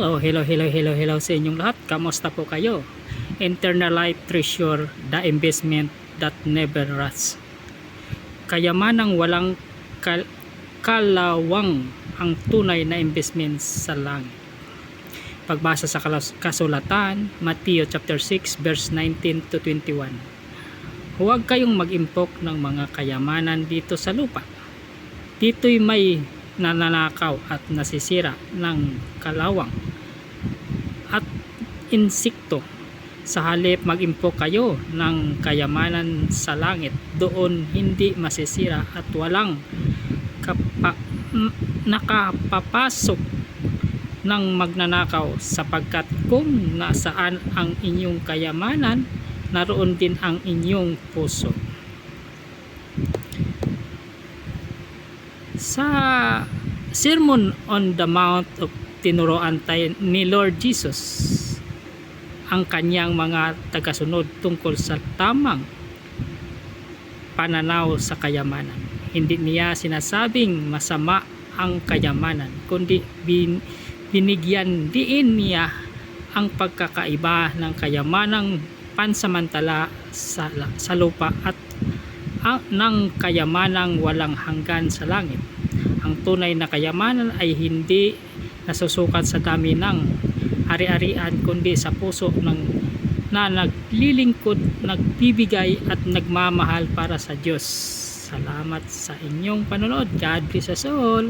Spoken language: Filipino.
Hello sa inyong lahat. Kamusta po kayo? Internalized treasure, the investment that never rusts. Kayamanang walang kalawang ang tunay na investment sa langit. Pagbasa sa kasulatan, Mateo chapter 6 verse 19 to 21. Huwag kayong mag-impok ng mga kayamanan dito sa lupa. Dito'y may nananakaw at nasisira ng kalawang at insekto. Sa halip mag-impok kayo ng kayamanan sa langit, doon hindi masisira at walang nakapapasok ng magnanakaw, sapagkat kung nasaan ang inyong kayamanan, naroon din ang inyong puso. Sa Sermon on the Mount of tinuruan tayo ni Lord Jesus ang kanyang mga tagasunod tungkol sa tamang pananaw sa kayamanan. Hindi niya sinasabing masama ang kayamanan, kundi binigyan diin niya ang pagkakaiba ng kayamanang pansamantala sa lupa at ng kayamanang walang hanggan sa langit. Ang tunay na kayamanan ay hindi nasusukat sa dami ng ari-arian, kundi sa puso na naglilingkod, nagbibigay at nagmamahal para sa Diyos. Salamat sa inyong panonood. God bless us all.